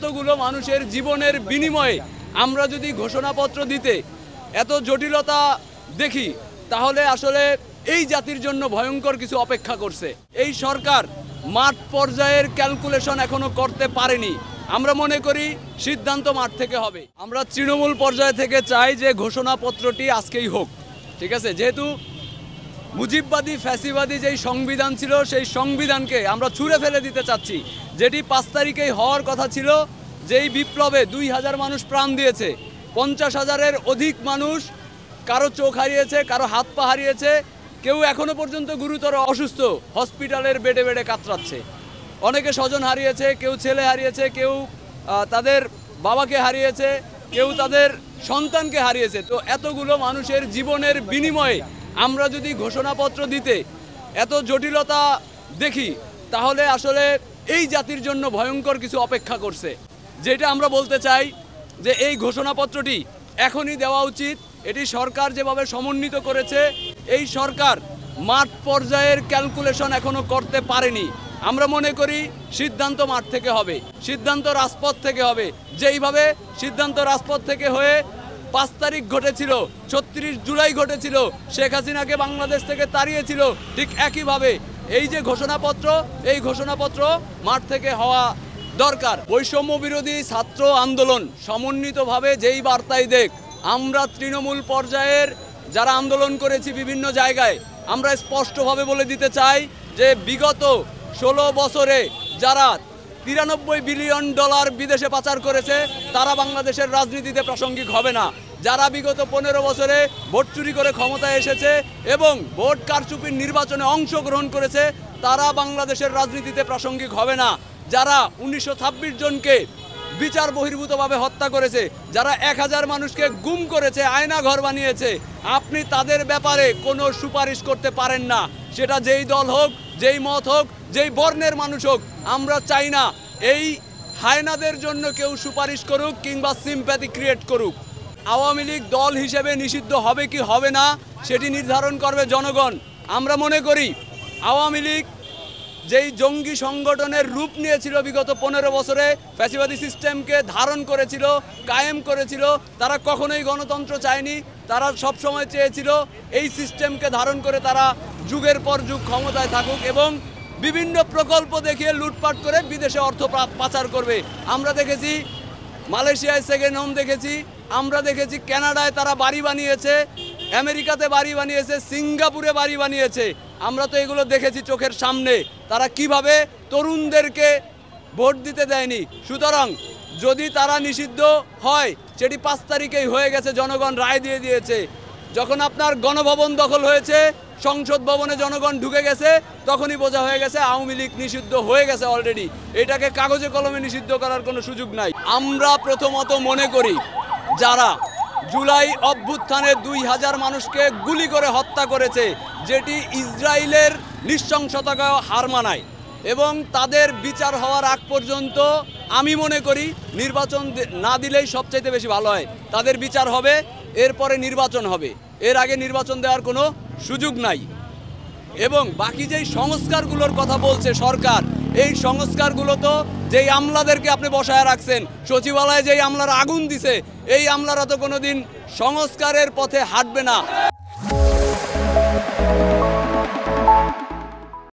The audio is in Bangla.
এতগুলো মানুষের জীবনের বিনিময়ে আমরা যদি ঘোষণাপত্র দিতে এত জটিলতা দেখি, তাহলে আসলে এই জাতির জন্য ভয়ঙ্কর কিছু অপেক্ষা করছে। এই সরকার মাঠ পর্যায়ের ক্যালকুলেশন এখনো করতে পারেনি। আমরা মনে করি সিদ্ধান্ত মাঠ থেকে হবে। আমরা তৃণমূল পর্যায় থেকে চাই যে ঘোষণাপত্রটি আজকেই হোক, ঠিক আছে। যেহেতু মুজিববাদী ফ্যাসিবাদী যেই সংবিধান ছিল, সেই সংবিধানকে আমরা ছুঁড়ে ফেলে দিতে চাচ্ছি, যেটি 5 তারিখেই হওয়ার কথা ছিল। যেই বিপ্লবে 2000 মানুষ প্রাণ দিয়েছে, 50,000-এর অধিক মানুষ কারো চোখ হারিয়েছে, কারো হাত পা হারিয়েছে, কেউ এখনো পর্যন্ত গুরুতর অসুস্থ, হসপিটালের বেডে বেডে কাতরাচ্ছে। অনেকে স্বজন হারিয়েছে, কেউ ছেলে হারিয়েছে, কেউ তাদের বাবাকে হারিয়েছে, কেউ তাদের সন্তানকে হারিয়েছে। তো এতগুলো মানুষের জীবনের বিনিময়ে আমরা যদি ঘোষণাপত্র দিতে এত জটিলতা দেখি, তাহলে আসলে এই জাতির জন্য ভয়ঙ্কর কিছু অপেক্ষা করছে। যেটা আমরা বলতে চাই যে এই ঘোষণাপত্রটি এখনই দেওয়া উচিত। এটি সরকার যেভাবে সমন্বিত করেছে, এই সরকার মাঠ পর্যায়ের ক্যালকুলেশন এখনো করতে পারেনি। আমরা মনে করি সিদ্ধান্ত মাঠ থেকে হবে, সিদ্ধান্ত রাজপথ থেকে হবে। যেইভাবে সিদ্ধান্ত রাজপথ থেকে হয়ে 5 তারিখ ঘটেছিল, 36 জুলাই ঘটেছিল, শেখ হাসিনাকে বাংলাদেশ থেকে তাড়িয়েছিল, ঠিক একইভাবে এই যে ঘোষণাপত্র, এই ঘোষণাপত্র মাঠ থেকে হওয়া দরকার। বৈষম্য বিরোধী ছাত্র আন্দোলন সমন্বিতভাবে যেই বার্তাই দেখ, আমরা তৃণমূল পর্যায়ের যারা আন্দোলন করেছি বিভিন্ন জায়গায়, আমরা স্পষ্টভাবে বলে দিতে চাই যে বিগত 16 বছরে যারা $93 বিলিয়ন বিদেশে পাচার করেছে, তারা বাংলাদেশের রাজনীতিতে প্রাসঙ্গিক হবে না। যারা বিগত 15 বছরে ভোট চুরি করে ক্ষমতায় এসেছে এবং ভোট কারচুপির নির্বাচনে অংশগ্রহণ করেছে, তারা বাংলাদেশের রাজনীতিতে প্রাসঙ্গিক হবে না। যারা 1926 জনকে বিচার বহির্ভূতভাবে হত্যা করেছে, যারা 1000 মানুষকে গুম করেছে, আয়না ঘর বানিয়েছে, আপনি তাদের ব্যাপারে কোনো সুপারিশ করতে পারেন না। সেটা যেই দল হোক, যেই মত হোক, যেই বর্ণের মানুষ হোক, আমরা চাই না এই হায়নাদের জন্য কেউ সুপারিশ করুক কিংবা সিম্প্যাথি ক্রিয়েট করুক। আওয়ামী লীগ দল হিসেবে নিষিদ্ধ হবে কি হবে না সেটি নির্ধারণ করবে জনগণ। আমরা মনে করি আওয়ামী লীগ যেই জঙ্গি সংগঠনের রূপ নিয়েছিল বিগত 15 বছরে, ফ্যাসিবাদী সিস্টেমকে ধারণ করেছিল, কায়েম করেছিল, তারা কখনোই গণতন্ত্র চায়নি। তারা সবসময় চেয়েছিল এই সিস্টেমকে ধারণ করে তারা যুগের পর যুগ ক্ষমতায় থাকুক এবং বিভিন্ন প্রকল্প দেখিয়ে লুটপাট করে বিদেশে অর্থ পাচার করবে। আমরা দেখেছি মালয়েশিয়ায় সেকেন্ড হোম দেখেছি, আমরা দেখেছি কানাডায় তারা বাড়ি বানিয়েছে, আমেরিকাতে বাড়ি বানিয়েছে, সিঙ্গাপুরে বাড়ি বানিয়েছে। আমরা তো এগুলো দেখেছি চোখের সামনে, তারা কিভাবে তরুণদেরকে ভোট দিতে দেয়নি। সুতরাং যদি তারা নিষিদ্ধ হয়, সেটি 5 তারিখেই হয়ে গেছে, জনগণ রায় দিয়ে দিয়েছে। যখন আপনার গণভবন দখল হয়েছে, সংসদ ভবনে জনগণ ঢুকে গেছে, তখনই বোঝা হয়ে গেছে আওয়ামী লীগ নিষিদ্ধ হয়ে গেছে অলরেডি। এটাকে কাগজে কলমে নিষিদ্ধ করার কোনো সুযোগ নাই। আমরা প্রথমত মনে করি যারা জুলাই অভ্যুত্থানে 2000 মানুষকে গুলি করে হত্যা করেছে, যেটি ইসরায়েলের নৃশংসতাকেও হার মানায়, এবং তাদের বিচার হওয়ার আগ পর্যন্ত আমি মনে করি নির্বাচন না দিলেই সবচাইতে বেশি ভালো হয়। তাদের বিচার হবে, এরপরে নির্বাচন হবে, এর আগে নির্বাচন দেওয়ার কোনো সুযোগ নাই। এবং বাকি যেই সংস্কারগুলোর কথা বলছে সরকার, এই সংস্কারগুলো তো যেই আমলাদেরকে আপনি বসায় রাখছেন, সচিবালয়ে যেই আমলারা আগুন দিছে, এই আমলারা তো কোনোদিন সংস্কারের পথে হাঁটবে না।